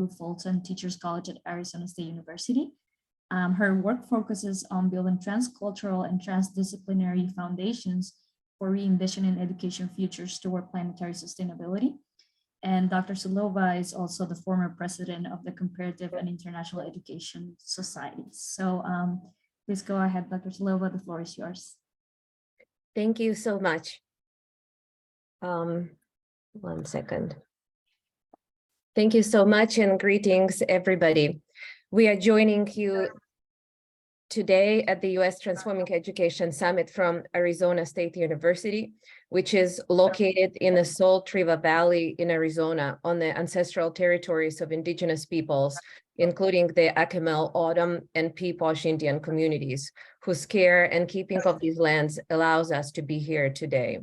Lou Fulton Teachers College at Arizona State University. Her work focuses on building transcultural and transdisciplinary foundations for re-envisioning education futures toward planetary sustainability. And Dr. Silova is also the former president of the Comparative and International Education Societies. So please go ahead, Dr. Silova, the floor is yours. Thank you so much. 1 second. Thank you so much and greetings, everybody. We are joining you today at the U.S. Transforming Education Summit from Arizona State University, which is located in the Salt River Valley in Arizona on the ancestral territories of indigenous peoples, including the Acamel, O'odham, and Pequot Indian communities, whose care and keeping of these lands allows us to be here today.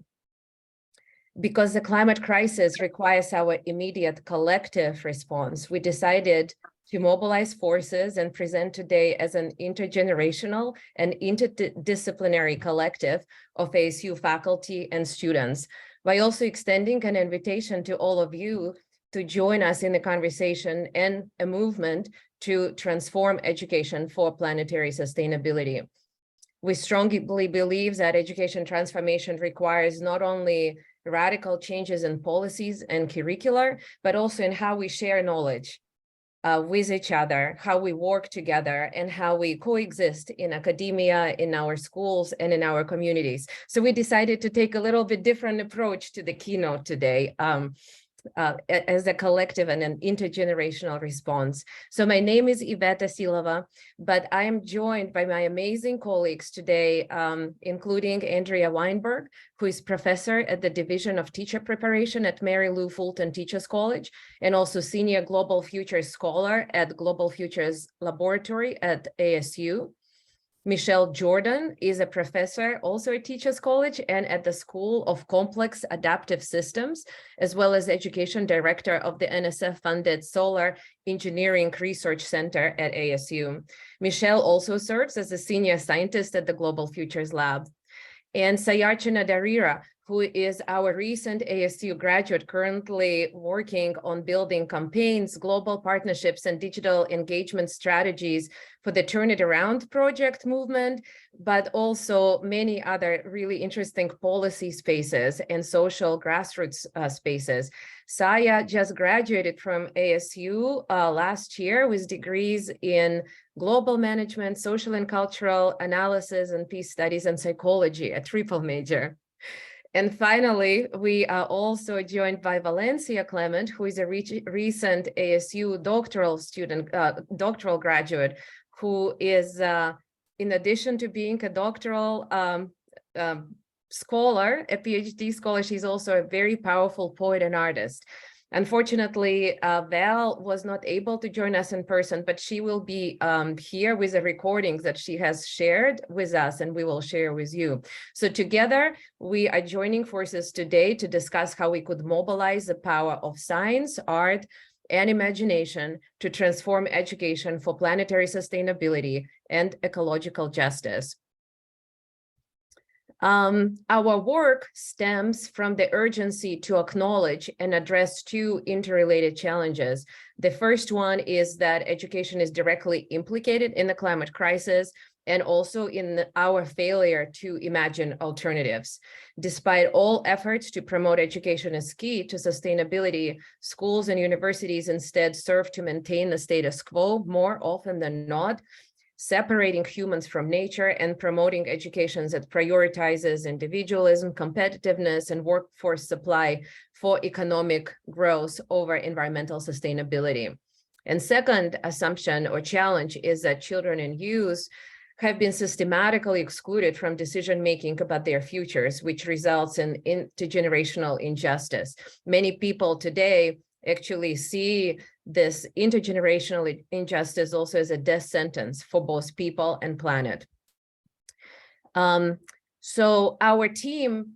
Because the climate crisis requires our immediate collective response, we decided to mobilize forces and present today as an intergenerational and interdisciplinary collective of ASU faculty and students, by also extending an invitation to all of you to join us in the conversation and a movement to transform education for planetary sustainability. We strongly believe that education transformation requires not only radical changes in policies and curricula, but also in how we share knowledge with each other, how we work together, and how we coexist in academia, in our schools, and in our communities. So we decided to take a little bit different approach to the keynote today as a collective and an intergenerational response. So my name is Iveta Silova, but I am joined by my amazing colleagues today, including Andrea Weinberg, who is professor at the Division of Teacher Preparation at Mary Lou Fulton Teachers College, and also Senior Global Futures Scholar at Global Futures Laboratory at ASU. Michelle Jordan is a professor also at Teachers College and at the School of Complex Adaptive Systems, as well as education director of the NSF-funded Solar Engineering Research Center at ASU. Michelle also serves as a senior scientist at the Global Futures Lab. And Sairachana Darira, who is our recent ASU graduate currently working on building campaigns, global partnerships, and digital engagement strategies for the Turn It Around project movement, but also many other really interesting policy spaces and social grassroots spaces. Saya just graduated from ASU last year with degrees in global management, social and cultural analysis, and peace studies and psychology, a triple major. And finally, we are also joined by Valencia Clement, who is a recent ASU doctoral graduate, who is, in addition to being a doctoral scholar, a PhD scholar, she's also a very powerful poet and artist. Unfortunately, Val was not able to join us in person, but she will be here with the recordings that she has shared with us, and we will share with you. So together, we are joining forces today to discuss how we could mobilize the power of science, art, and imagination to transform education for planetary sustainability and ecological justice. Our work stems from the urgency to acknowledge and address two interrelated challenges. The first one is that education is directly implicated in the climate crisis and also in our failure to imagine alternatives. Despite all efforts to promote education as key to sustainability, schools and universities instead serve to maintain the status quo more often than not, separating humans from nature and promoting education that prioritizes individualism, competitiveness, and workforce supply for economic growth over environmental sustainability. And second assumption or challenge is that children and youth have been systematically excluded from decision-making about their futures, which results in intergenerational injustice. Many people today actually see this intergenerational injustice also as a death sentence for both people and planet. So our team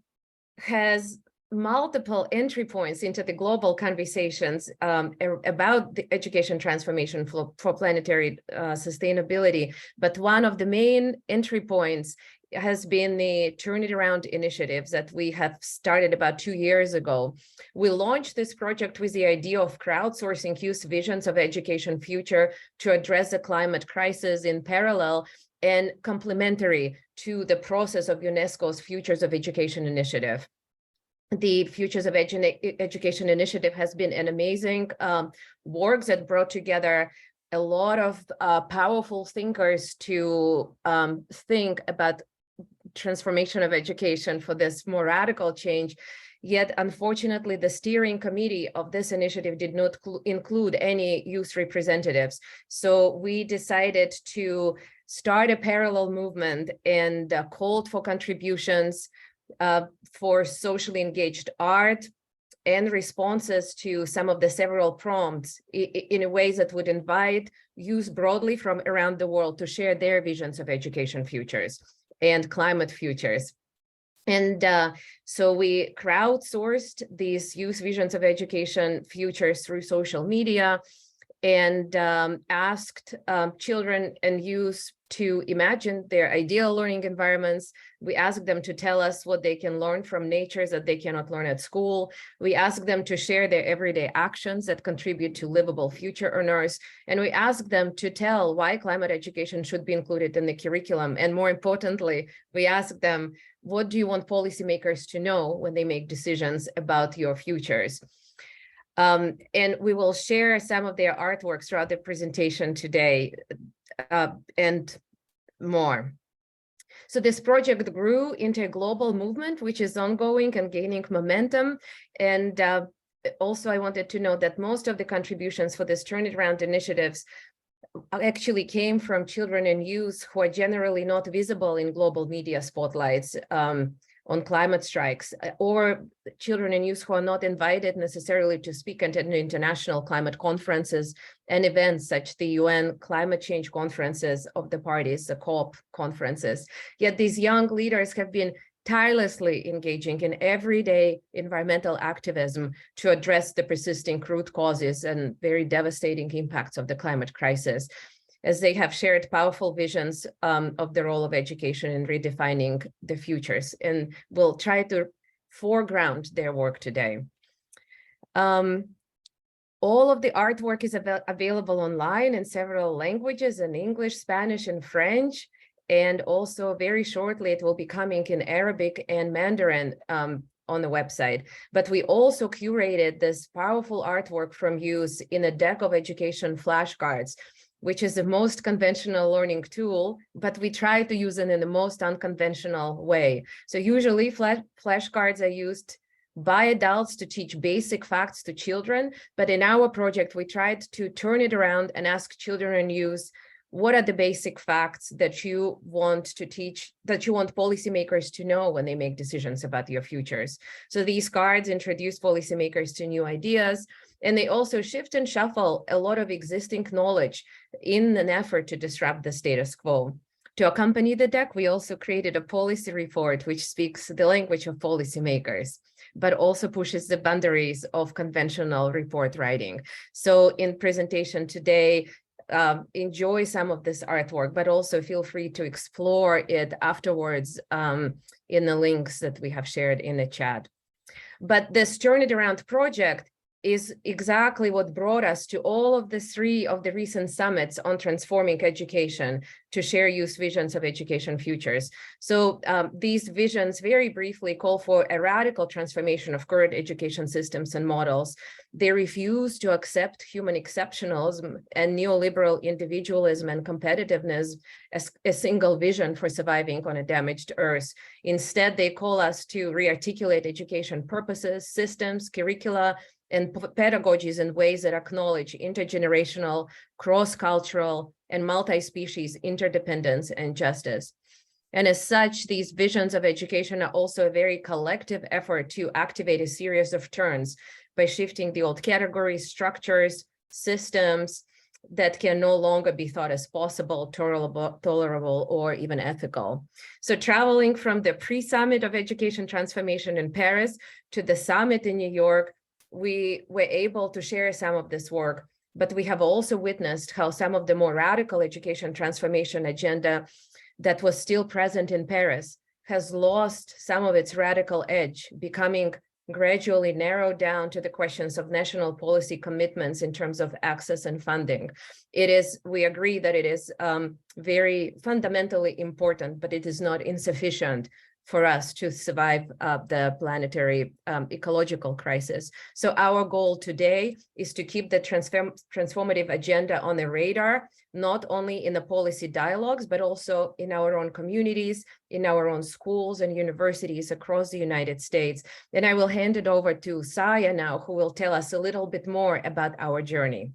has multiple entry points into the global conversations about the education transformation for planetary sustainability. But one of the main entry points has been the Turn It Around initiatives that we have started about 2 years ago. We launched this project with the idea of crowdsourcing youth visions of education future to address the climate crisis in parallel and complementary to the process of UNESCO's Futures of Education initiative. The Futures of Education initiative has been an amazing work that brought together a lot of powerful thinkers to think about transformation of education for this more radical change. Yet, unfortunately, the steering committee of this initiative did not include any youth representatives. So we decided to start a parallel movement and called for contributions for socially engaged art and responses to some of the several prompts in a way that would invite youth broadly from around the world to share their visions of education futures and climate futures. And so we crowdsourced these youth visions of education futures through social media and asked children and youth to imagine their ideal learning environments. We asked them to tell us what they can learn from nature that they cannot learn at school. We asked them to share their everyday actions that contribute to livable future earners. And we asked them to tell why climate education should be included in the curriculum. And more importantly, we asked them, what do you want policymakers to know when they make decisions about your futures? And we will share some of their artworks throughout the presentation today and more. So this project grew into a global movement, which is ongoing and gaining momentum. And also I wanted to note that most of the contributions for this Turn It Around initiatives actually came from children and youth who are generally not visible in global media spotlights on climate strikes, or children and youth who are not invited necessarily to speak at international climate conferences and events such the UN climate change conferences of the parties, the COP conferences. Yet these young leaders have been tirelessly engaging in everyday environmental activism to address the persisting root causes and very devastating impacts of the climate crisis, as they have shared powerful visions of the role of education in redefining the futures, and we'll try to foreground their work today. All of the artwork is available online in several languages, in English, Spanish, and French, and also very shortly it will be coming in Arabic and Mandarin on the website. But we also curated this powerful artwork from youth in a deck of education flashcards, which is the most conventional learning tool, but we try to use it in the most unconventional way. So usually flashcards are used by adults to teach basic facts to children, but in our project, we tried to turn it around and ask children and youth, what are the basic facts that you want to teach, that you want policymakers to know when they make decisions about your futures? So these cards introduce policymakers to new ideas, and they also shift and shuffle a lot of existing knowledge in an effort to disrupt the status quo. To accompany the deck, we also created a policy report which speaks the language of policymakers, but also pushes the boundaries of conventional report writing. So in presentation today, enjoy some of this artwork, but also feel free to explore it afterwards in the links that we have shared in the chat. But this Turn It Around project is exactly what brought us to all of the 3 of the recent summits on transforming education to share youth visions of education futures. So these visions very briefly call for a radical transformation of current education systems and models. They refuse to accept human exceptionalism and neoliberal individualism and competitiveness as a single vision for surviving on a damaged earth. Instead, they call us to re-articulate education purposes, systems, curricula, and pedagogies in ways that acknowledge intergenerational, cross-cultural, and multi-species interdependence and justice. And as such, these visions of education are also a very collective effort to activate a series of turns by shifting the old categories, structures, systems that can no longer be thought as possible, tolerable, or even ethical. So traveling from the pre-summit of education transformation in Paris to the summit in New York, we were able to share some of this work, but we have also witnessed how some of the more radical education transformation agenda that was still present in Paris has lost some of its radical edge, becoming gradually narrowed down to the questions of national policy commitments in terms of access and funding. We agree that it is very fundamentally important, but it is not insufficient for us to survive the planetary ecological crisis. So our goal today is to keep the transformative agenda on the radar, not only in the policy dialogues, but also in our own communities, in our own schools and universities across the United States. And I will hand it over to Saya now, who will tell us a little bit more about our journey.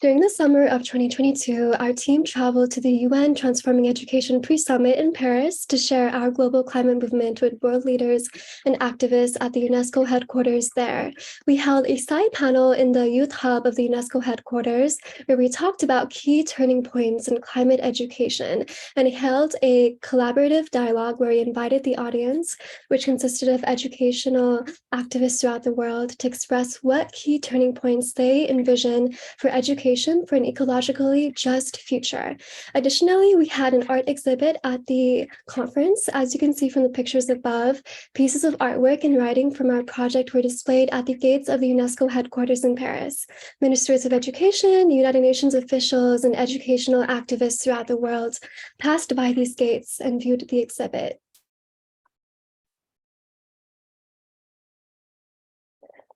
During the summer of 2022, our team traveled to the UN Transforming Education Pre-Summit in Paris to share our global climate movement with world leaders and activists at the UNESCO headquarters there. We held a side panel in the Youth Hub of the UNESCO headquarters, where we talked about key turning points in climate education, and held a collaborative dialogue where we invited the audience, which consisted of educational activists throughout the world, to express what key turning points they envision for education for an ecologically just future. Additionally, we had an art exhibit at the conference. As you can see from the pictures above, pieces of artwork and writing from our project were displayed at the gates of the UNESCO headquarters in Paris. Ministers of education, United Nations officials, and educational activists throughout the world passed by these gates and viewed the exhibit.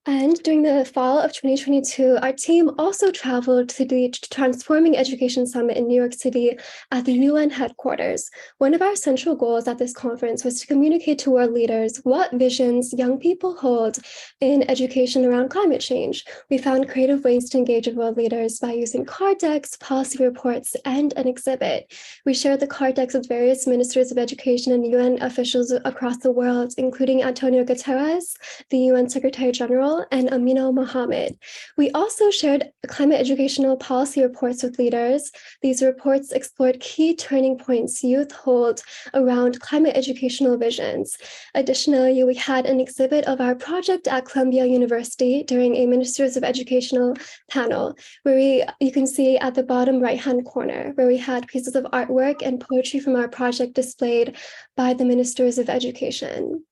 And during the fall of 2022, our team also traveled to the Transforming Education Summit in New York City at the UN headquarters. One of our central goals at this conference was to communicate to world leaders what visions young people hold in education around climate change. We found creative ways to engage with world leaders by using card decks, policy reports, and an exhibit. We shared the card decks with various ministers of education and UN officials across the world, including Antonio Guterres, the UN Secretary General, and Amina Mohammed. We also shared climate educational policy reports with leaders. These reports explored key turning points youth hold around climate educational visions. Additionally, we had an exhibit of our project at Columbia University during a Ministers of Educational panel, where you can see at the bottom right-hand corner, where we had pieces of artwork and poetry from our project displayed by the Ministers of Education.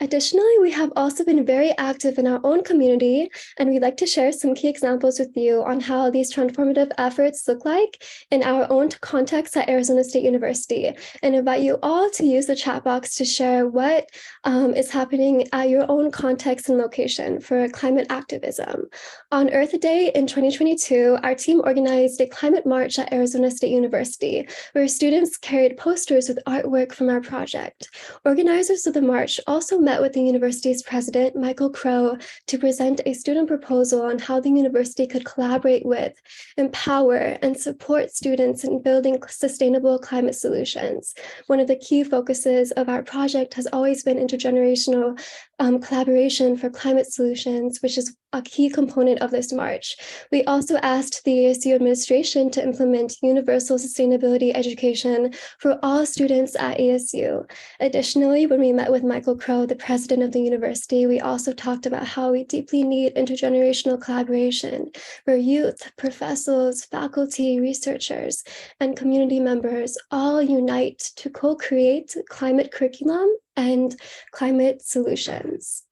Additionally, we have also been very active in our own community, and we'd like to share some key examples with you on how these transformative efforts look like in our own context at Arizona State University, and invite you all to use the chat box to share what is happening at your own context and location for climate activism. On Earth Day in 2022, our team organized a climate march at Arizona State University, where students carried posters with artwork from our project. Organizers of the march also met with the university's president, Michael Crow, to present a student proposal on how the university could collaborate with, empower, and support students in building sustainable climate solutions. One of the key focuses of our project has always been intergenerational collaboration for climate solutions, which is a key component of this march. We also asked the ASU administration to implement universal sustainability education for all students at ASU. Additionally, when we met with Michael Crow, the president of the university, we also talked about how we deeply need intergenerational collaboration, where youth, professors, faculty, researchers, and community members all unite to co-create climate curriculum and climate solutions.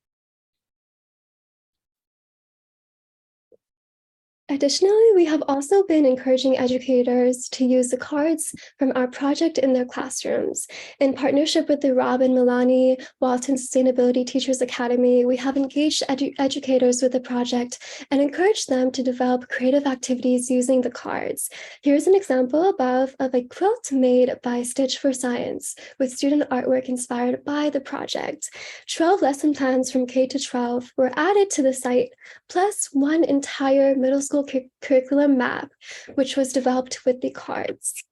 Additionally, we have also been encouraging educators to use the cards from our project in their classrooms. In partnership with the Rob and Milani Walton Sustainability Teachers Academy, we have engaged educators with the project and encouraged them to develop creative activities using the cards. Here's an example above of a quilt made by Stitch for Science with student artwork inspired by the project. 12 lesson plans from K to 12 were added to the site, plus one entire middle school curriculum map, which was developed with the cards.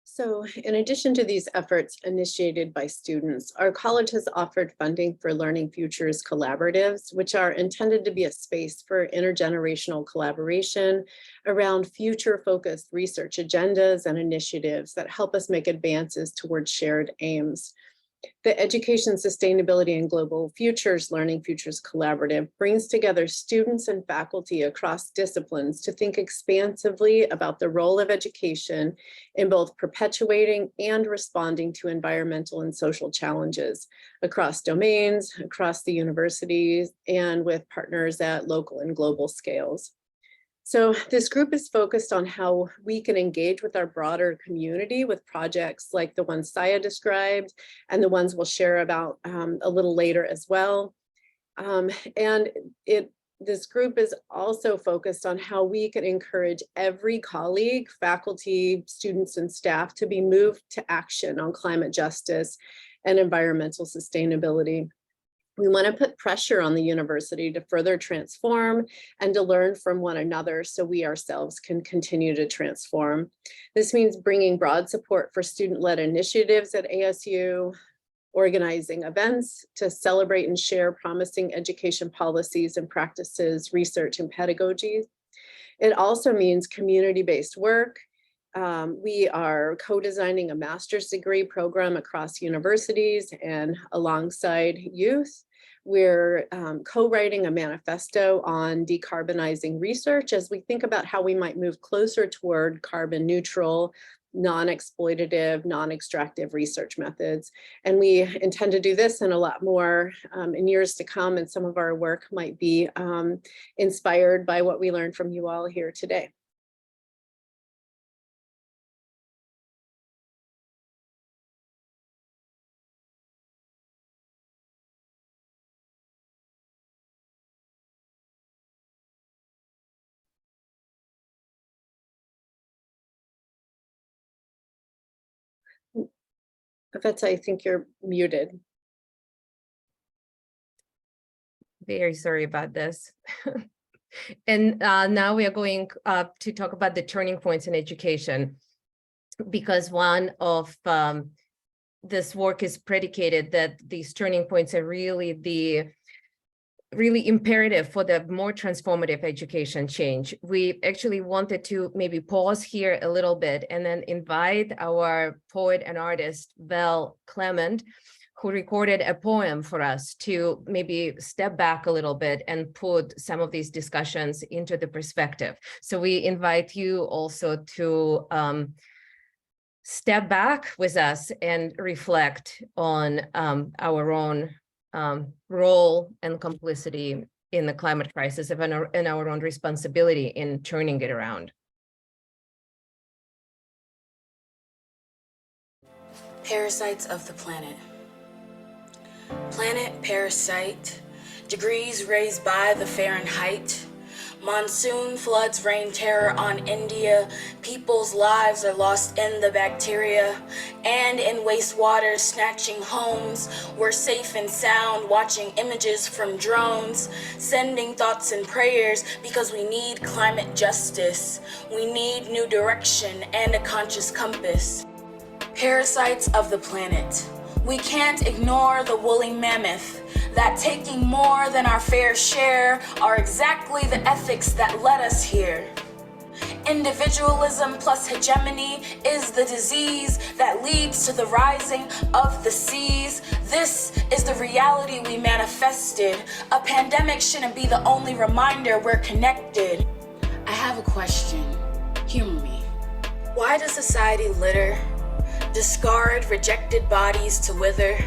So in addition to these efforts initiated by students, our college has offered funding for Learning Futures collaboratives, which are intended to be a space for intergenerational collaboration around future-focused research agendas and initiatives that help us make advances towards shared aims. The Education Sustainability and Global Futures Learning Futures Collaborative brings together students and faculty across disciplines to think expansively about the role of education in both perpetuating and responding to environmental and social challenges across domains, across the universities, and with partners at local and global scales. So this group is focused on how we can engage with our broader community with projects like the ones Saya described and the ones we'll share about a little later as well. This group is also focused on how we can encourage every colleague, faculty, students, and staff to be moved to action on climate justice and environmental sustainability. We want to put pressure on the university to further transform and to learn from one another so we ourselves can continue to transform. This means bringing broad support for student-led initiatives at ASU, organizing events to celebrate and share promising education policies and practices, research, and pedagogy. It also means community-based work. We are co-designing a master's degree program across universities and alongside youth. We're co-writing a manifesto on decarbonizing research as we think about how we might move closer toward carbon neutral, non-exploitative, non-extractive research methods. And we intend to do this and a lot more in years to come, and some of our work might be inspired by what we learned from you all here today. Iveta, I think you're muted. Very sorry about this. And now we are going to talk about the turning points in education, because one of this work is predicated that these turning points are really imperative for the more transformative education change. We actually wanted to maybe pause here a little bit and then invite our poet and artist, Clement, who recorded a poem for us to maybe step back a little bit and put some of these discussions into the perspective. So we invite you also to step back with us and reflect on our own role and complicity in the climate crisis and our own responsibility in turning it around. Parasites of the planet. Planet parasite, degrees raised by the Fahrenheit. Monsoon floods rain terror on India. People's lives are lost in the bacteria and in wastewater, snatching homes. We're safe and sound, watching images from drones, sending thoughts and prayers because we need climate justice. We need new direction and a conscious compass. Parasites of the planet. We can't ignore the woolly mammoth, that taking more than our fair share are exactly the ethics that led us here. Individualism plus hegemony is the disease that leads to the rising of the seas. This is the reality we manifested. A pandemic shouldn't be the only reminder we're connected. I have a question. Humor me. Why does society litter? Discard rejected bodies to wither.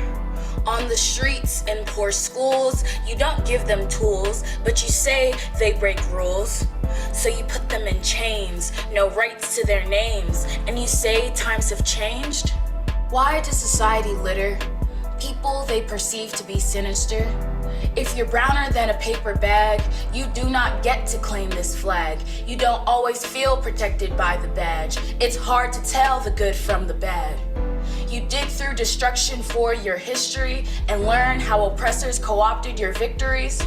On the streets in poor schools, you don't give them tools, but you say they break rules. So you put them in chains, no rights to their names, and you say times have changed? Why does society litter people they perceive to be sinister? If you're browner than a paper bag, you do not get to claim this flag. You don't always feel protected by the badge. It's hard to tell the good from the bad. You dig through destruction for your history and learn how oppressors co-opted your victories.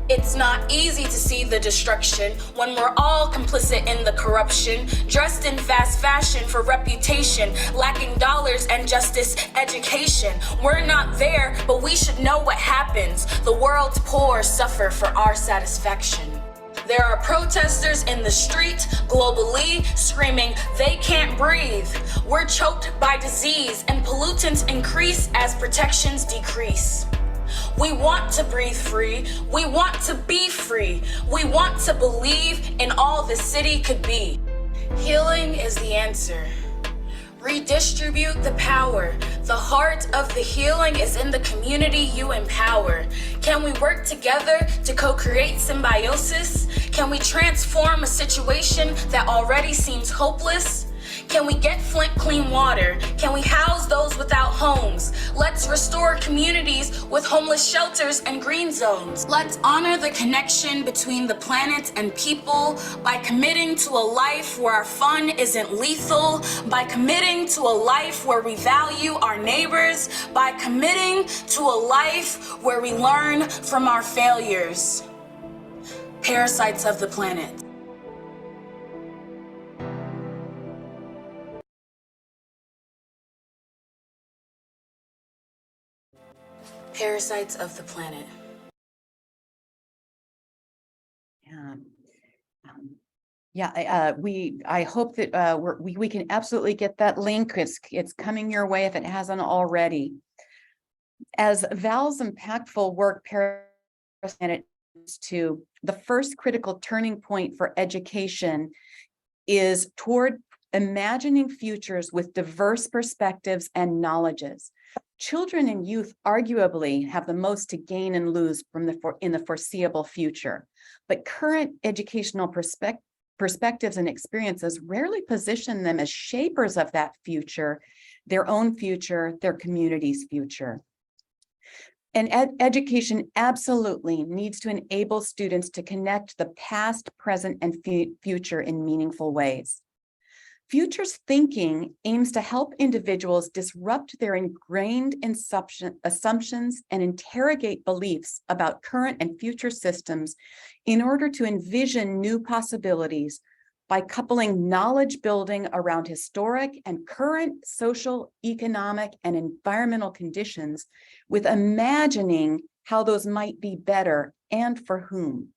It's not easy to see the destruction when we're all complicit in the corruption, dressed in fast fashion for reputation, lacking dollars and justice education. We're not there, but we should know what happens. The world's poor suffer for our satisfaction. There are protesters in the street globally screaming they can't breathe. We're choked by disease and pollutants increase as protections decrease. We want to breathe free. We want to be free. We want to believe in all the city could be. Healing is the answer. Redistribute the power. The heart of the healing is in the community you empower. Can we work together to co-create symbiosis? Can we transform a situation that already seems hopeless? Can we get Flint clean water? Can we house those without homes? Let's restore communities with homeless shelters and green zones. Let's honor the connection between the planet and people by committing to a life where our fun isn't lethal, by committing to a life where we value our neighbors, by committing to a life where we learn from our failures. Parasites of the planet. Parasites of the planet. I hope that we can absolutely get that link. It's coming your way if it hasn't already. As Val's impactful work Parasites to the first critical turning point for education is toward imagining futures with diverse perspectives and knowledges. Children and youth arguably have the most to gain and lose from in the foreseeable future, but current educational perspectives and experiences rarely position them as shapers of that future, their own future, their community's future. And education absolutely needs to enable students to connect the past, present, and future in meaningful ways. Futures thinking aims to help individuals disrupt their ingrained assumptions and interrogate beliefs about current and future systems in order to envision new possibilities by coupling knowledge building around historic and current social, economic, and environmental conditions with imagining how those might be better and for whom.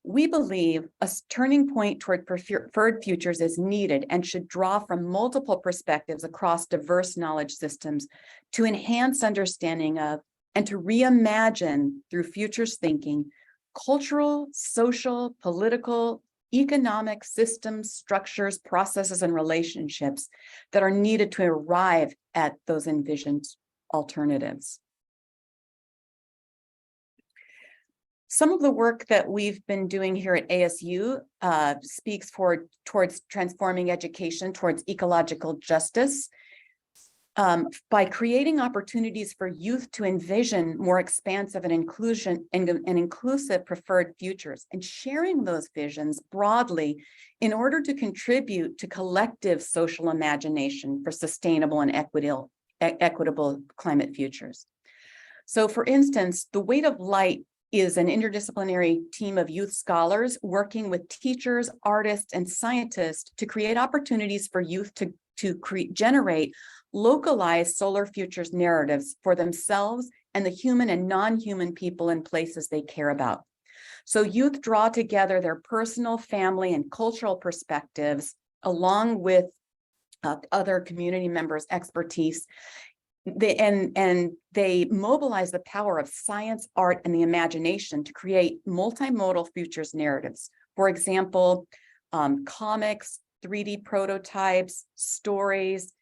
We believe a turning point toward preferred futures is needed and should draw from multiple perspectives across diverse knowledge systems to enhance understanding of and to reimagine through futures thinking cultural, social, political, economic systems, structures, processes, and relationships that are needed to arrive at those envisioned alternatives. Some of the work that we've been doing here at ASU speaks towards transforming education towards ecological justice by creating opportunities for youth to envision more expansive and inclusive preferred futures and sharing those visions broadly in order to contribute to collective social imagination for sustainable and equitable climate futures. So for instance, the Weight of Light is an interdisciplinary team of youth scholars working with teachers, artists, and scientists to create opportunities for youth to generate localized solar futures narratives for themselves and the human and non-human people and places they care about. So youth draw together their personal, family, and cultural perspectives along with other community members' expertise. They mobilize the power of science, art, and the imagination to create multimodal futures narratives. For example, comics, 3D prototypes, stories.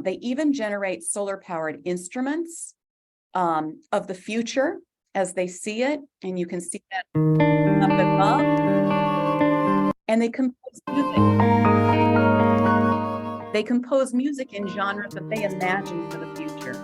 They even generate solar-powered instruments of the future as they see it, and you can see that up above. And they compose music. They compose music in genres that they imagine for the future.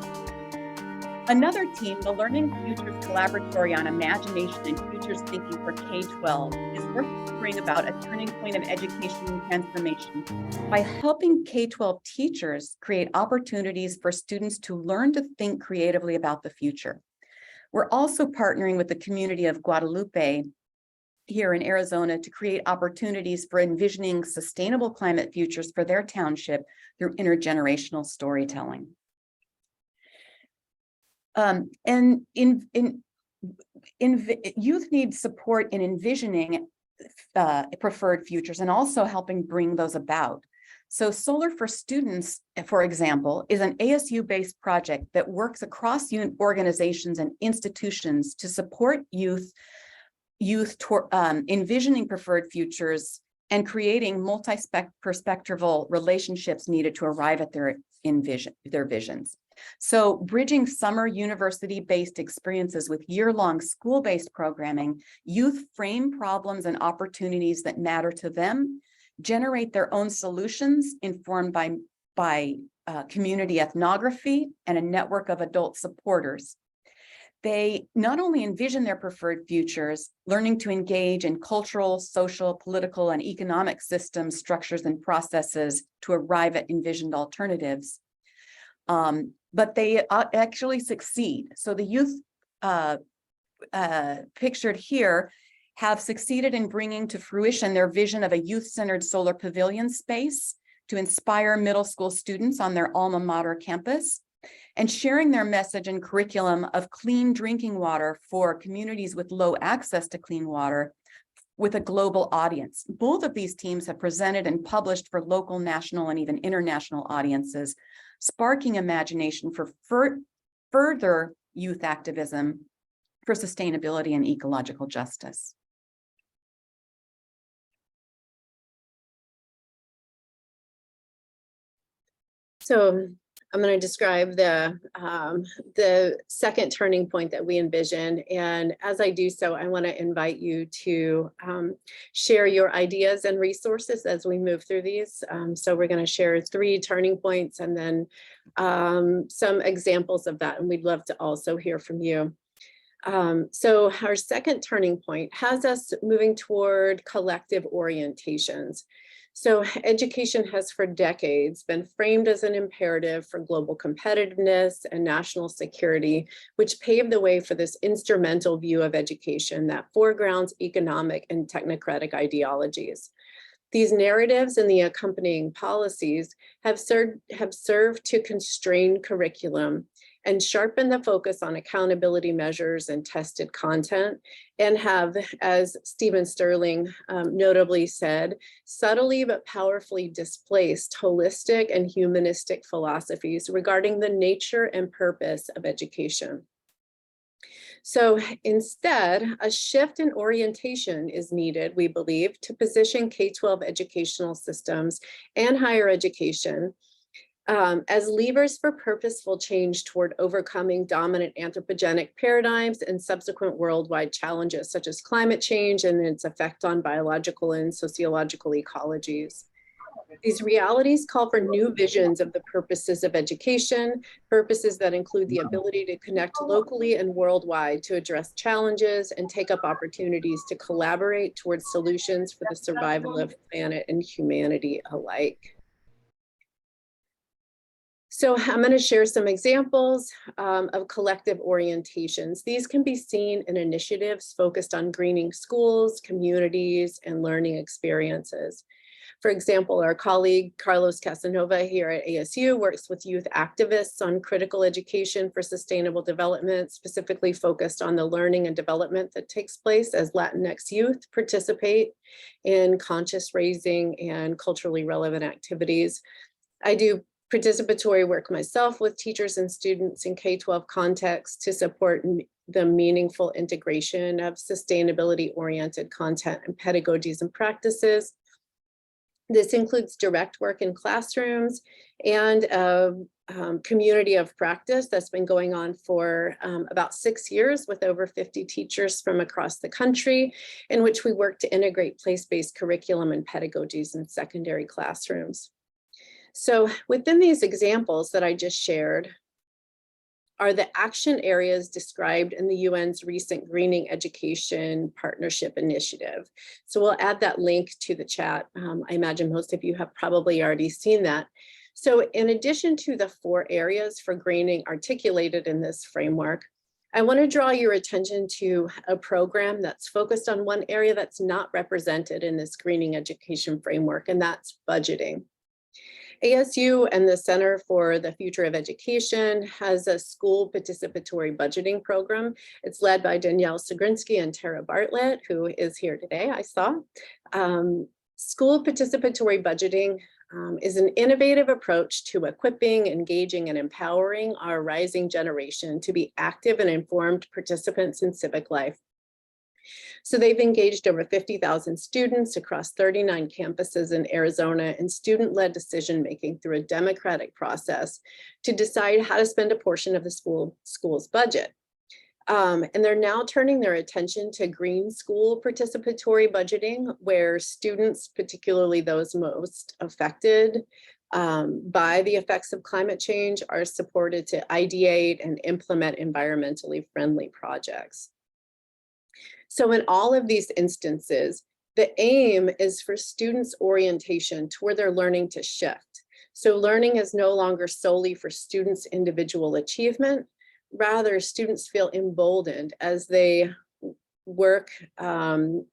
Another team, the Learning Futures Collaboratory on Imagination and Futures Thinking for K-12, is working to bring about a turning point of education and transformation by helping K-12 teachers create opportunities for students to learn to think creatively about the future. We're also partnering with the community of Guadalupe here in Arizona to create opportunities for envisioning sustainable climate futures for their township through intergenerational storytelling. Youth need support in envisioning preferred futures and also helping bring those about. So Solar for Students, for example, is an ASU-based project that works across organizations and institutions to support youth envisioning preferred futures and creating multi-perspectival relationships needed to arrive at their visions. So bridging summer university-based experiences with year-long school-based programming, youth frame problems and opportunities that matter to them, generate their own solutions informed by community ethnography and a network of adult supporters. They not only envision their preferred futures, learning to engage in cultural, social, political, and economic systems, structures, and processes to arrive at envisioned alternatives, but they actually succeed. So the youth pictured here have succeeded in bringing to fruition their vision of a youth-centered solar pavilion space to inspire middle school students on their alma mater campus, and sharing their message and curriculum of clean drinking water for communities with low access to clean water with a global audience. Both of these teams have presented and published for local, national, and even international audiences, sparking imagination for further youth activism for sustainability and ecological justice. So I'm going to describe the second turning point that we envisioned. And as I do so, I want to invite you to share your ideas and resources as we move through these. So we're going to share 3 turning points and then some examples of that. And we'd love to also hear from you. So our second turning point has us moving toward collective orientations. So education has for decades been framed as an imperative for global competitiveness and national security, which paved the way for this instrumental view of education that foregrounds economic and technocratic ideologies. These narratives and the accompanying policies have served to constrain curriculum and sharpen the focus on accountability measures and tested content, and have, as Stephen Sterling notably said, subtly but powerfully displaced holistic and humanistic philosophies regarding the nature and purpose of education. So instead, a shift in orientation is needed, we believe, to position K-12 educational systems and higher education as levers for purposeful change toward overcoming dominant anthropogenic paradigms and subsequent worldwide challenges such as climate change and its effect on biological and sociological ecologies. These realities call for new visions of the purposes of education, purposes that include the ability to connect locally and worldwide to address challenges and take up opportunities to collaborate towards solutions for the survival of planet and humanity alike. So I'm going to share some examples of collective orientations. These can be seen in initiatives focused on greening schools, communities, and learning experiences. For example, our colleague Carlos Casanova here at ASU works with youth activists on critical education for sustainable development, specifically focused on the learning and development that takes place as Latinx youth participate in conscious raising and culturally relevant activities. I do participatory work myself with teachers and students in K-12 contexts to support the meaningful integration of sustainability-oriented content and pedagogies and practices. This includes direct work in classrooms and a community of practice that's been going on for about 6 years with over 50 teachers from across the country, in which we work to integrate place-based curriculum and pedagogies in secondary classrooms. So within these examples that I just shared are the action areas described in the UN's recent Greening Education Partnership Initiative. So we'll add that link to the chat. I imagine most of you have probably already seen that. So in addition to the 4 areas for greening articulated in this framework, I want to draw your attention to a program that's focused on one area that's not represented in this greening education framework, and that's budgeting. ASU and the Center for the Future of Education has a school participatory budgeting program. It's led by Danielle Sagrinsky and Tara Bartlett, who is here today, I saw. School participatory budgeting is an innovative approach to equipping, engaging, and empowering our rising generation to be active and informed participants in civic life. So they've engaged over 50,000 students across 39 campuses in Arizona in student-led decision-making through a democratic process to decide how to spend a portion of the school's budget. And they're now turning their attention to green school participatory budgeting, where students, particularly those most affected by the effects of climate change, are supported to ideate and implement environmentally friendly projects. So in all of these instances, the aim is for students' orientation toward their learning to shift. So learning is no longer solely for students' individual achievement. Rather, students feel emboldened as they work and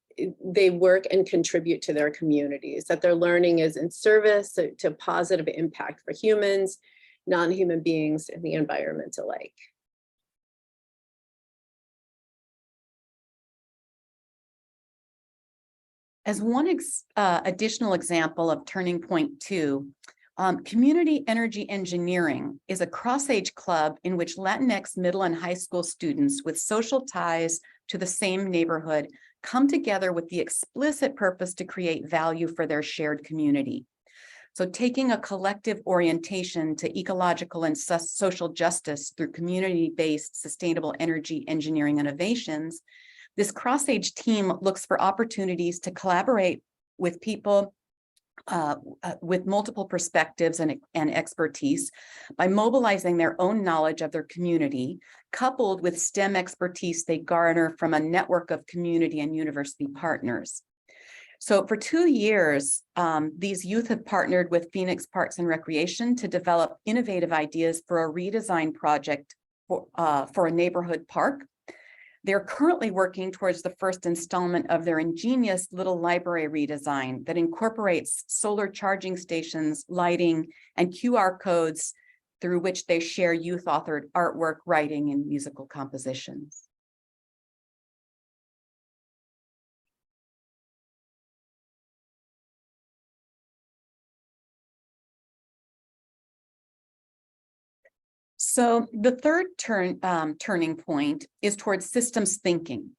contribute to their communities, that their learning is in service to positive impact for humans, non-human beings, and the environment alike. As one additional example of Turning Point 2, Community Energy Engineering is a cross-age club in which Latinx middle and high school students with social ties to the same neighborhood come together with the explicit purpose to create value for their shared community. So taking a collective orientation to ecological and social justice through community-based sustainable energy engineering innovations, this cross-age team looks for opportunities to collaborate with people with multiple perspectives and expertise by mobilizing their own knowledge of their community, coupled with STEM expertise they garner from a network of community and university partners. So for 2 years, these youth have partnered with Phoenix Parks and Recreation to develop innovative ideas for a redesign project for a neighborhood park. They're currently working towards the first installment of their ingenious little library redesign that incorporates solar charging stations, lighting, and QR codes through which they share youth-authored artwork, writing, and musical compositions. So the third turning point is towards systems thinking.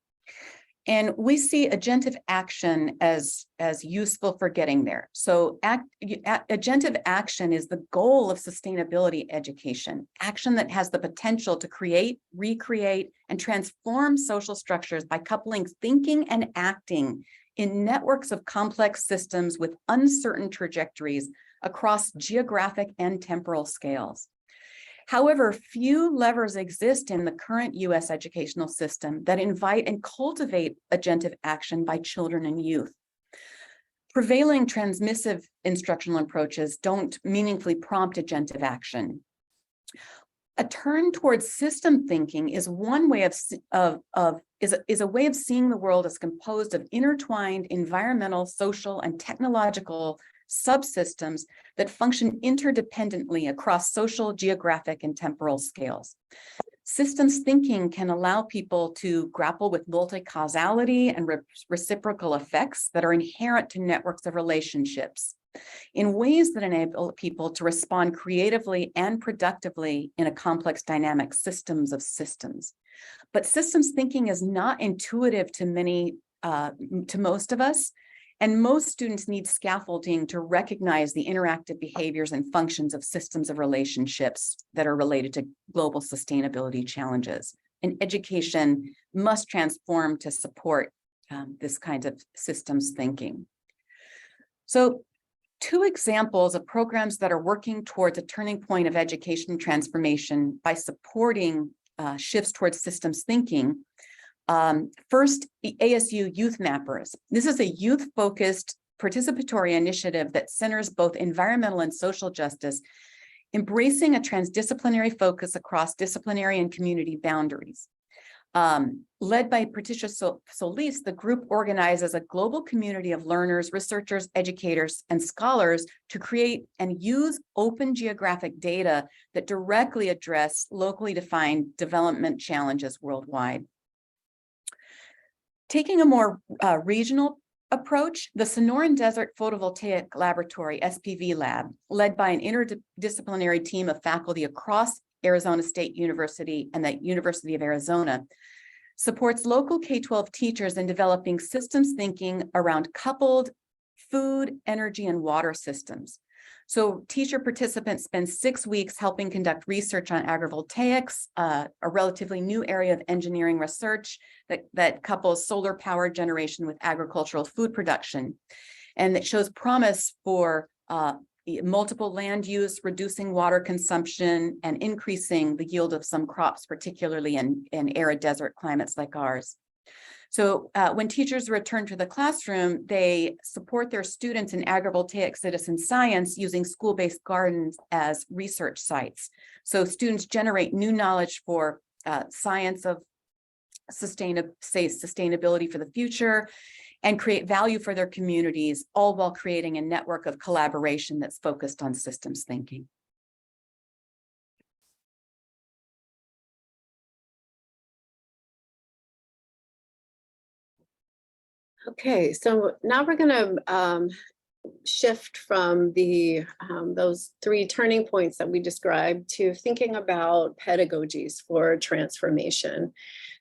And we see agentive action as useful for getting there. So agentive action is the goal of sustainability education, action that has the potential to create, recreate, and transform social structures by coupling thinking and acting in networks of complex systems with uncertain trajectories across geographic and temporal scales. However, few levers exist in the current US educational system that invite and cultivate agentive action by children and youth. Prevailing transmissive instructional approaches don't meaningfully prompt agentive action. A turn towards system thinking is one way is a way of seeing the world as composed of intertwined environmental, social, and technological subsystems that function interdependently across social, geographic, and temporal scales. Systems thinking can allow people to grapple with multi-causality and reciprocal effects that are inherent to networks of relationships in ways that enable people to respond creatively and productively in a complex dynamic systems of systems. But systems thinking is not intuitive to most of us. And most students need scaffolding to recognize the interactive behaviors and functions of systems of relationships that are related to global sustainability challenges. And education must transform to support this kind of systems thinking. So 2 examples of programs that are working towards a turning point of education transformation by supporting shifts towards systems thinking. First, the ASU Youth Mappers. This is a youth-focused participatory initiative that centers both environmental and social justice, embracing a transdisciplinary focus across disciplinary and community boundaries. Led by Patricia Solis, the group organizes a global community of learners, researchers, educators, and scholars to create and use open geographic data that directly address locally defined development challenges worldwide. Taking a more regional approach, the Sonoran Desert Photovoltaic Laboratory, SPV Lab, led by an interdisciplinary team of faculty across Arizona State University and the University of Arizona, supports local K-12 teachers in developing systems thinking around coupled food, energy, and water systems. So teacher participants spend 6 weeks helping conduct research on agrivoltaics, a relatively new area of engineering research that couples solar power generation with agricultural food production. And that shows promise for multiple land use, reducing water consumption, and increasing the yield of some crops, particularly in arid desert climates like ours. So when teachers return to the classroom, they support their students in agrivoltaic citizen science using school-based gardens as research sites. So students generate new knowledge for science of sustainability for the future, and create value for their communities, all while creating a network of collaboration that's focused on systems thinking. Okay, so now we're going to shift from the those 3 turning points that we described to thinking about pedagogies for transformation.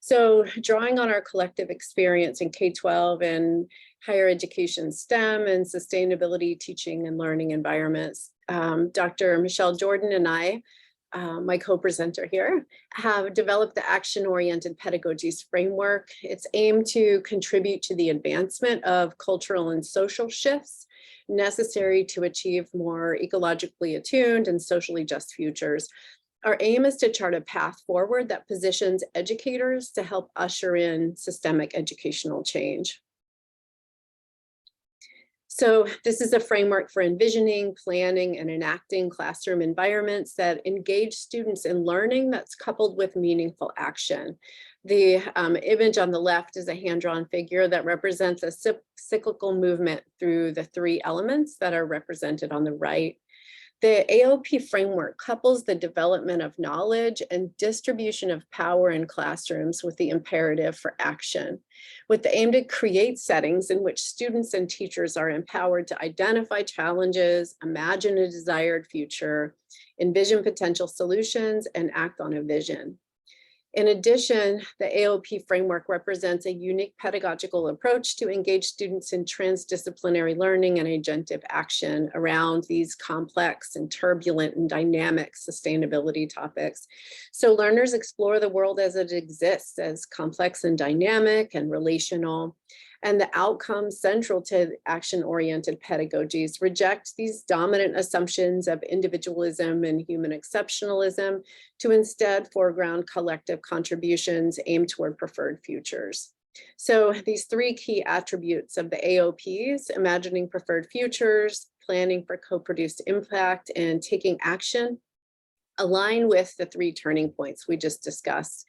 So drawing on our collective experience in K-12 and higher education STEM and sustainability teaching and learning environments, Dr. Michelle Jordan and I, my co-presenter here, have developed the action-oriented pedagogies framework. It's aimed to contribute to the advancement of cultural and social shifts necessary to achieve more ecologically attuned and socially just futures. Our aim is to chart a path forward that positions educators to help usher in systemic educational change. So this is a framework for envisioning, planning, and enacting classroom environments that engage students in learning that's coupled with meaningful action. The image on the left is a hand-drawn figure that represents a cyclical movement through the 3 elements that are represented on the right. The AOP framework couples the development of knowledge and distribution of power in classrooms with the imperative for action, with the aim to create settings in which students and teachers are empowered to identify challenges, imagine a desired future, envision potential solutions, and act on a vision. In addition, the AOP framework represents a unique pedagogical approach to engage students in transdisciplinary learning and agentive action around these complex and turbulent and dynamic sustainability topics. So learners explore the world as it exists, as complex and dynamic and relational. And the outcomes central to action-oriented pedagogies reject these dominant assumptions of individualism and human exceptionalism to instead foreground collective contributions aimed toward preferred futures. So these 3 key attributes of the AOPs, imagining preferred futures, planning for co-produced impact, and taking action, align with the 3 turning points we just discussed.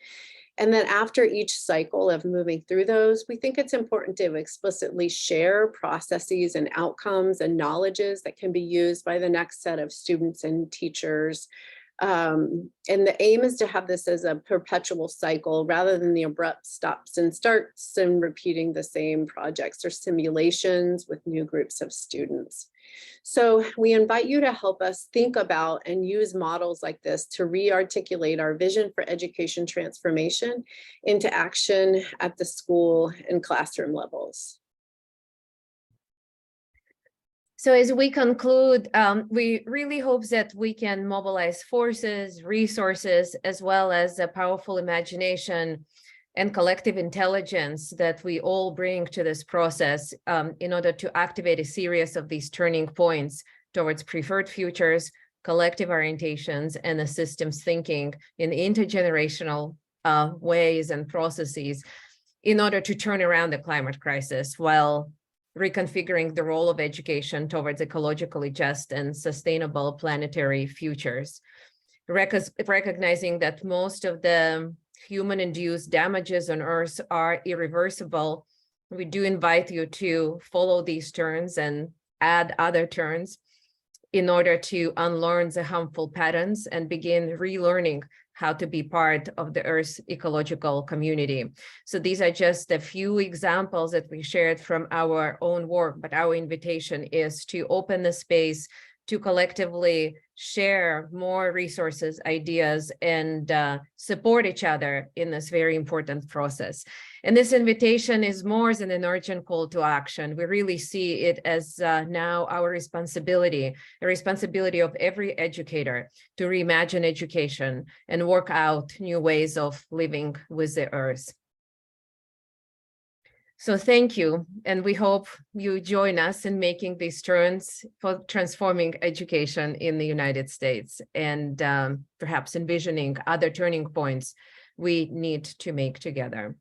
And then after each cycle of moving through those, we think it's important to explicitly share processes and outcomes and knowledges that can be used by the next set of students and teachers. And the aim is to have this as a perpetual cycle rather than the abrupt stops and starts and repeating the same projects or simulations with new groups of students. So we invite you to help us think about and use models like this to re-articulate our vision for education transformation into action at the school and classroom levels. So as we conclude, we really hope that we can mobilize forces, resources, as well as a powerful imagination and collective intelligence that we all bring to this process in order to activate a series of these turning points towards preferred futures, collective orientations, and a systems thinking in intergenerational ways and processes in order to turn around the climate crisis while reconfiguring the role of education towards ecologically just and sustainable planetary futures. Recognizing that most of the human-induced damages on Earth are irreversible, we do invite you to follow these turns and add other turns in order to unlearn the harmful patterns and begin relearning how to be part of the Earth's ecological community. So these are just a few examples that we shared from our own work, but our invitation is to open the space to collectively share more resources, ideas, and support each other in this very important process. And this invitation is more than an urgent call to action. We really see it as now our responsibility, the responsibility of every educator to reimagine education and work out new ways of living with the Earth. So thank you, and we hope you join us in making these turns for transforming education in the United States and perhaps envisioning other turning points we need to make together.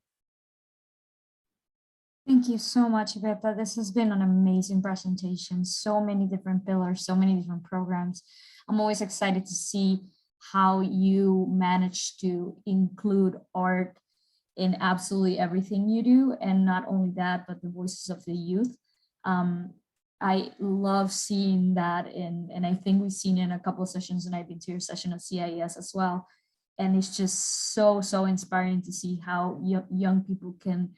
Thank you so much, Iveta. This has been an amazing presentation. So many different pillars, so many different programs. I'm always excited to see how you manage to include art in absolutely everything you do. And not only that, but the voices of the youth. I love seeing that and I think we've seen in a couple of sessions, and I've been to your session at CIES as well. And it's just so inspiring to see how young people can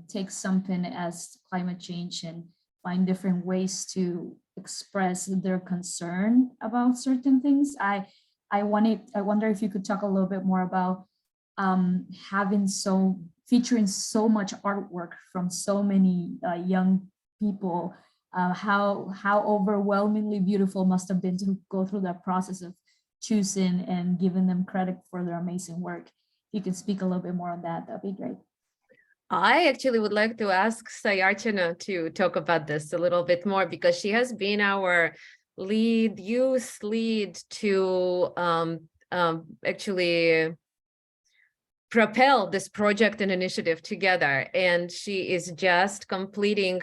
take something as climate change and find different ways to express their concern about certain things. I wonder if you could talk a little bit more about featuring so much artwork from so many young people, how overwhelmingly beautiful must have been to go through that process of choosing and giving them credit for their amazing work. If you could speak a little bit more on that, that'd be great. I actually would like to ask Sairachana to talk about this a little bit more, because she has been our youth lead to actually propel this project and initiative together. And she is just completing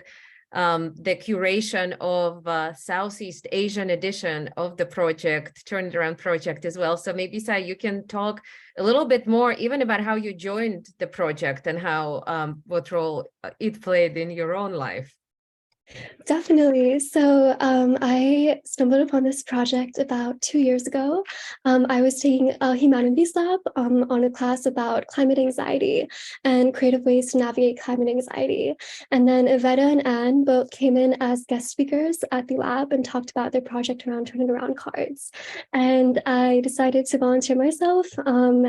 the curation of Southeast Asian edition of the project, Turn It Around project as well. So maybe, Sai, you can talk a little bit more even about how you joined the project and how what role it played in your own life. Definitely. So I stumbled upon this project about 2 years ago. I was taking a humanities lab on a class about climate anxiety and creative ways to navigate climate anxiety. And then Iveta and Anne both came in as guest speakers at the lab and talked about their project around Turn It Around cards. And I decided to volunteer myself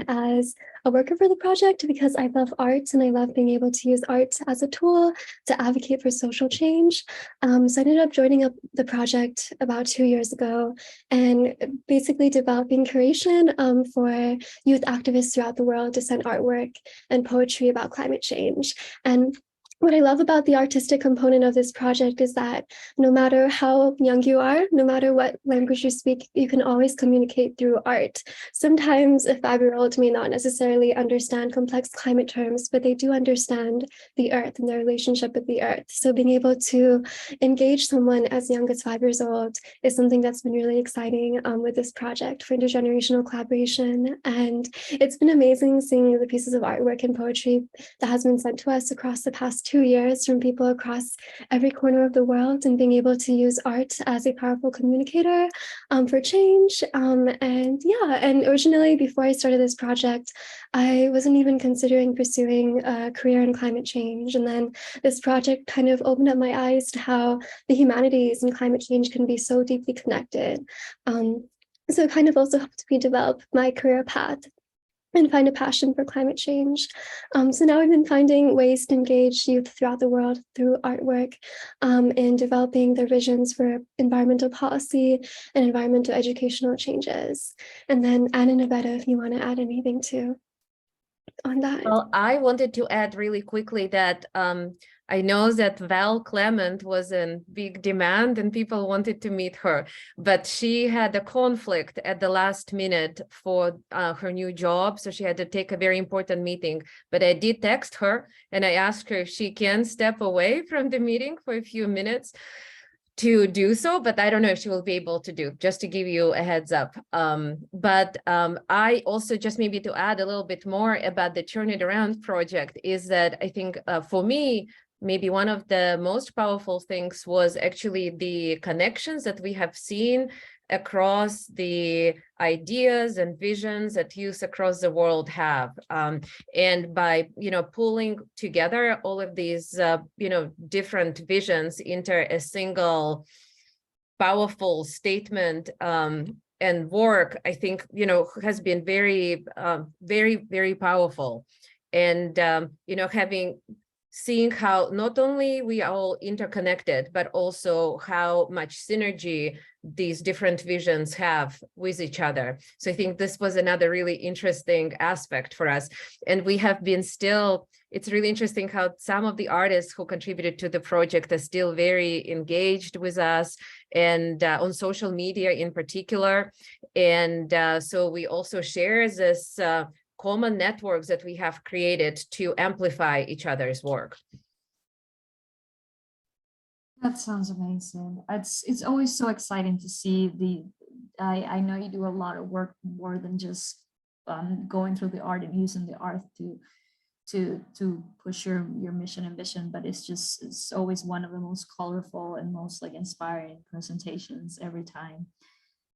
as a worker for the project because I love art and I love being able to use art as a tool to advocate for social change. So I ended up joining up the project about 2 years ago and basically developing curation for youth activists throughout the world to send artwork and poetry about climate change. And what I love about the artistic component of this project is that no matter how young you are, no matter what language you speak, you can always communicate through art. Sometimes a 5-year-old may not necessarily understand complex climate terms, but they do understand the earth and their relationship with the earth. So being able to engage someone as young as 5 years old is something that's been really exciting with this project for intergenerational collaboration. And it's been amazing seeing the pieces of artwork and poetry that has been sent to us across the past 2 years from people across every corner of the world, and being able to use art as a powerful communicator for change. And originally, before I started this project, I wasn't even considering pursuing a career in climate change. And then this project kind of opened up my eyes to how the humanities and climate change can be so deeply connected. So it kind of also helped me develop my career path and find a passion for climate change. So now I've been finding ways to engage youth throughout the world through artwork and developing their visions for environmental policy and environmental educational changes. And then Anne and Iveta, if you want to add anything too on that. Well, I wanted to add really quickly that I know that Clement was in big demand and people wanted to meet her, but she had a conflict at the last minute for her new job. So she had to take a very important meeting, but I did text her and I asked her if she can step away from the meeting for a few minutes to do so, but I don't know if she will be able to do, just to give you a heads up. I also, just maybe to add a little bit more about the Turn It Around project, is that I think for me, maybe one of the most powerful things was actually the connections that we have seen across the ideas and visions that youth across the world have. And by, pulling together all of these, different visions into a single powerful statement and work, I think, has been very, very powerful. And, seeing how not only we are all interconnected, but also how much synergy these different visions have with each other. So I think this was another really interesting aspect for us. And we have been it's really interesting how some of the artists who contributed to the project are still very engaged with us, and on social media in particular. And so we also share this common networks that we have created to amplify each other's work. That sounds amazing. It's always so exciting to see I know you do a lot of work more than just going through the art and using the art to push your mission and vision, but it's always one of the most colorful and most inspiring presentations every time.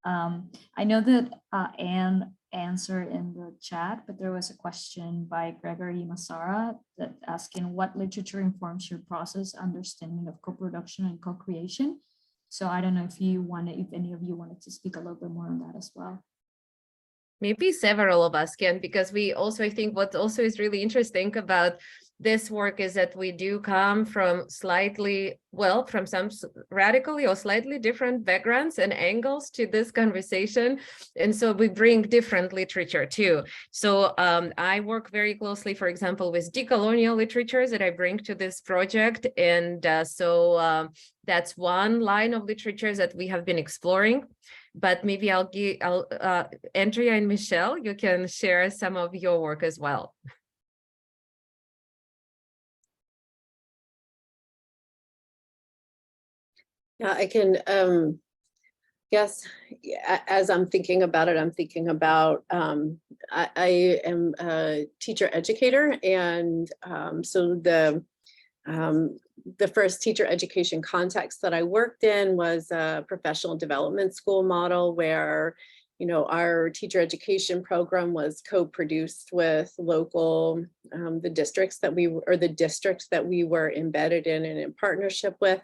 I know that Anne answered in the chat, but there was a question by Gregory Masara that asking what literature informs your process understanding of co-production and co-creation. So I don't know if any of you wanted to speak a little bit more on that as well. Maybe several of us can, because we also, I think what also is really interesting about this work is that we do come from from some radically or slightly different backgrounds and angles to this conversation. And so we bring different literature too. So I work very closely, for example, with decolonial literatures that I bring to this project. And that's one line of literature that we have been exploring. But maybe Andrea and Michelle, you can share some of your work as well. Yeah, I can, yes, as I'm thinking about it, I'm thinking about, I am a teacher educator, and so the first teacher education context that I worked in was a professional development school model where, our teacher education program was co-produced with local, the districts that we were embedded in and in partnership with.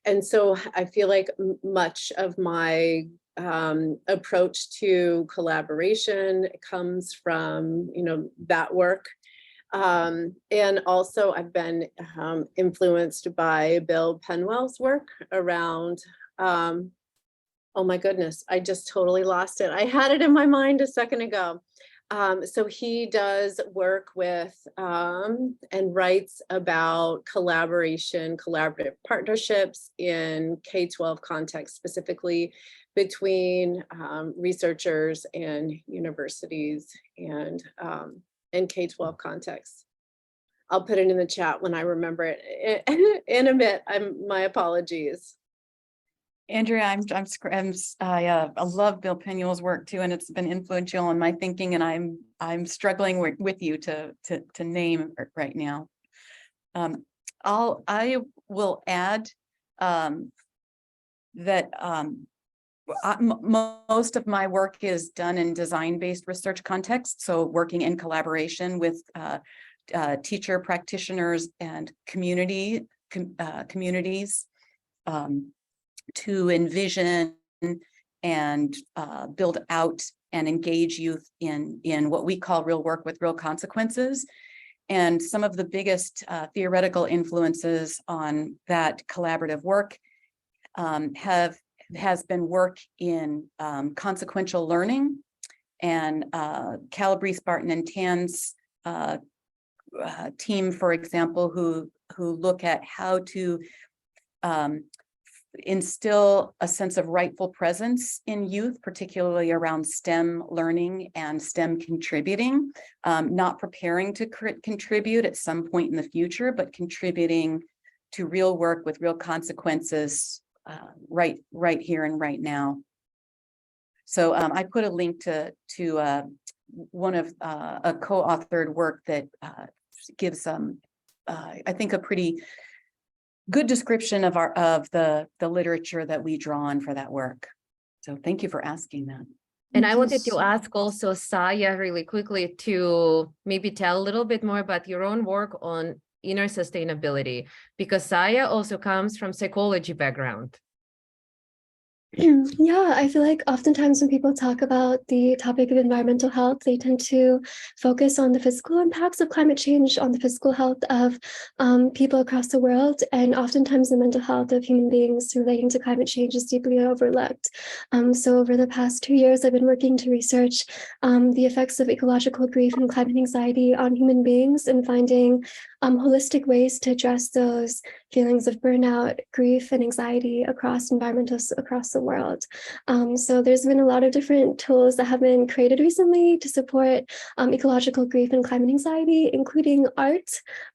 And so I feel like much of my approach to collaboration comes from, that work. And also I've been influenced by Bill Penwell's work around, oh my goodness, I just totally lost it. I had it in my mind a second ago. So he does work with and writes about collaborative partnerships in K-12 context, specifically between researchers and universities and K-12 context. I'll put it in the chat when I remember it in a bit. My apologies. Andrea, I love Bill Penwell's work too, and it's been influential in my thinking, and I'm struggling with you to name right now. I will add that most of my work is done in design-based research context, so working in collaboration with teacher practitioners and communities to envision and build out and engage youth in what we call real work with real consequences. And some of the biggest theoretical influences on that collaborative work has been work in consequential learning, and Calabrese, Barton, and Tan's team, for example, who look at how to instill a sense of rightful presence in youth, particularly around STEM learning and STEM contributing, not preparing to contribute at some point in the future, but contributing to real work with real consequences right here and right now. So I put a link to one of a co-authored work that gives I think a pretty good description of the literature that we draw on for that work. So thank you for asking that. And I wanted to ask also Saya really quickly to maybe tell a little bit more about your own work on inner sustainability, because Saya also comes from psychology background. Yeah, I feel like oftentimes when people talk about the topic of environmental health, they tend to focus on the physical impacts of climate change, on the physical health of people across the world, and oftentimes the mental health of human beings relating to climate change is deeply overlooked. So over the past 2 years, I've been working to research the effects of ecological grief and climate anxiety on human beings and finding holistic ways to address those feelings of burnout, grief, and anxiety across environmentalists across the world. So there's been a lot of different tools that have been created recently to support ecological grief and climate anxiety, including art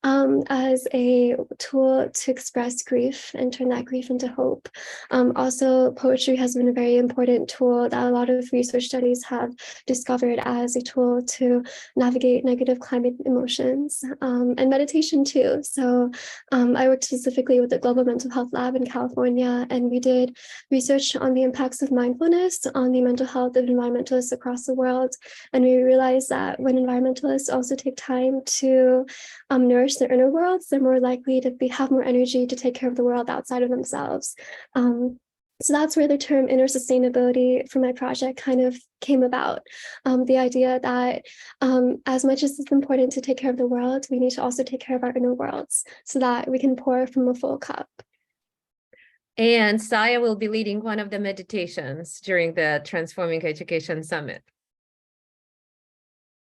as a tool to express grief and turn that grief into hope. Also, poetry has been a very important tool that a lot of research studies have discovered as a tool to navigate negative climate emotions, and meditation too. So I worked specifically with the Global Mental Health Lab in California, and we did research on the impacts of mindfulness on the mental health of environmentalists across the world. And we realized that when environmentalists also take time to nourish their inner worlds, they're more likely to have more energy to take care of the world outside of themselves. So that's where the term inner sustainability for my project kind of came about. The idea that as much as it's important to take care of the world, we need to also take care of our inner worlds so that we can pour from a full cup. And Saya will be leading one of the meditations during the Transforming Education Summit.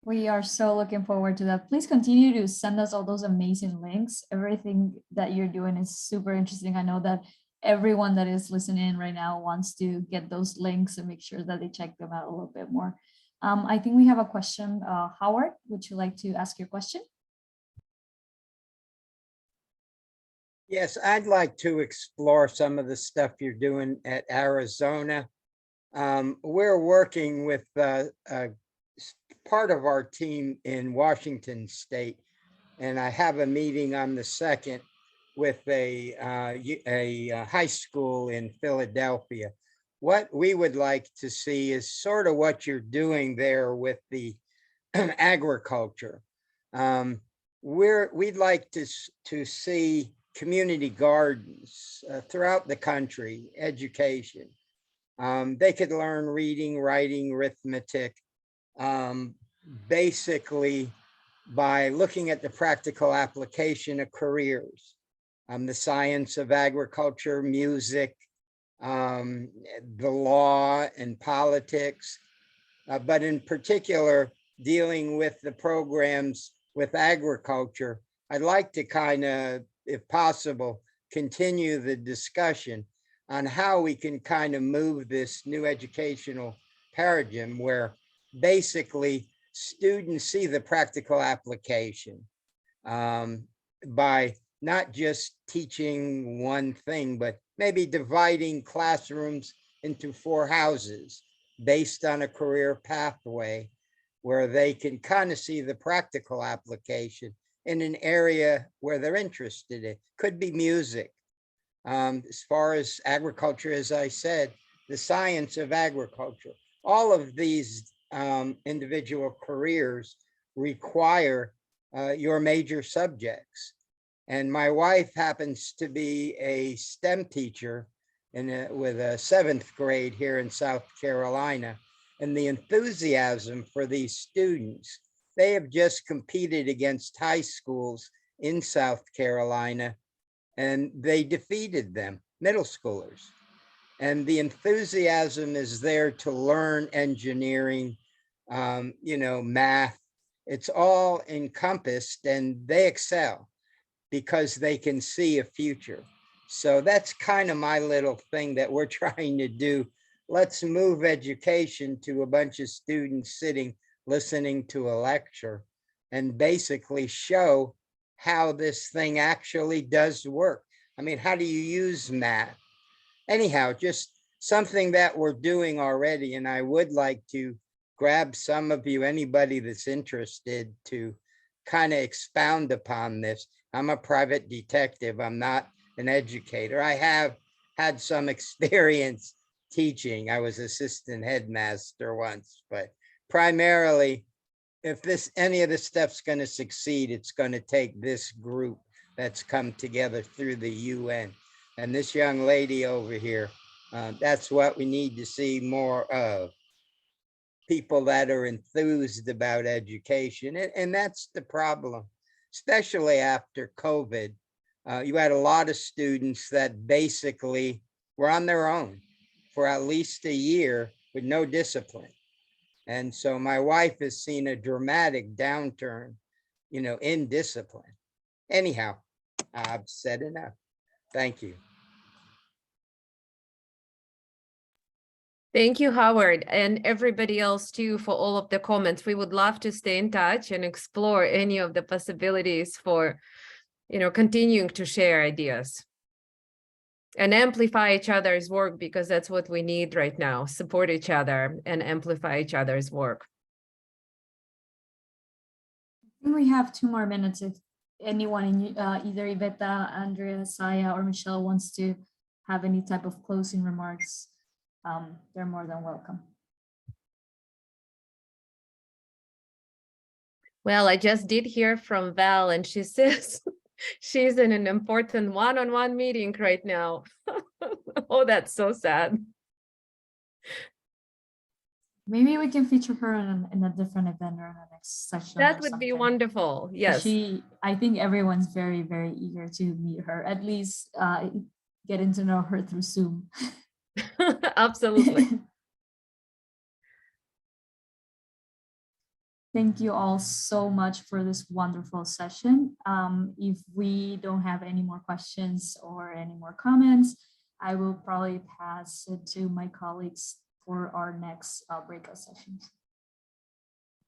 We are so looking forward to that. Please continue to send us all those amazing links. Everything that you're doing is super interesting. I know that everyone that is listening right now wants to get those links and make sure that they check them out a little bit more. I think we have a question. Howard, would you like to ask your question? Yes, I'd like to explore some of the stuff you're doing at Arizona. We're working with part of our team in Washington State, and I have a meeting on the 2nd with a high school in Philadelphia. What we would like to see is sort of what you're doing there with the agriculture. We'd like to see community gardens throughout the country, education. They could learn reading, writing, arithmetic, basically by looking at the practical application of careers, the science of agriculture, music, the law and politics, but in particular, dealing with the programs with agriculture. I'd like to kind of, if possible, continue the discussion on how we can kind of move this new educational paradigm where basically students see the practical application by not just teaching one thing, but maybe dividing classrooms into 4 houses based on a career pathway where they can kind of see the practical application in an area where they're interested in. Could be music. As far as agriculture, as I said, the science of agriculture, all of these individual careers require your major subjects. And my wife happens to be a STEM teacher with a 7th grade here in South Carolina. And the enthusiasm for these students, they have just competed against high schools in South Carolina, and they defeated them, middle schoolers. And the enthusiasm is there to learn engineering, math. It's all encompassed, and they excel because they can see a future. So that's kind of my little thing that we're trying to do. Let's move education to a bunch of students sitting, listening to a lecture, and basically show how this thing actually does work. I mean, how do you use math? anyhow, just something that we're doing already. And I would like to grab some of you, anybody that's interested, to kind of expound upon this. I'm a private detective. I'm not an educator. I have had some experience teaching. I was assistant headmaster once, but primarily, if any of this stuff's going to succeed, it's going to take this group that's come together through the UN. And this young lady over here, that's what we need to see more of. People that are enthused about education. And that's the problem, especially after COVID. You had a lot of students that basically were on their own for at least a year with no discipline. And so my wife has seen a dramatic downturn, in discipline. Anyhow, I've said enough. Thank you. Thank you, Howard, and everybody else too for all of the comments. We would love to stay in touch and explore any of the possibilities for, continuing to share ideas and amplify each other's work, because that's what we need right now, support each other and amplify each other's work. I think we have 2 more minutes. If anyone in either Iveta, Andrea, Saya, or Michelle wants to have any type of closing remarks, they're more than welcome. Well, I just did hear from Val, and she says she's in an important one-on-one meeting right now. Oh, that's so sad. Maybe we can feature her in a different event or in the next session. That would be wonderful. Yes. I think everyone's very, very eager to meet her, at least getting to know her through Zoom. Absolutely. Thank you all so much for this wonderful session. If we don't have any more questions or any more comments, I will probably pass it to my colleagues for our next breakout sessions.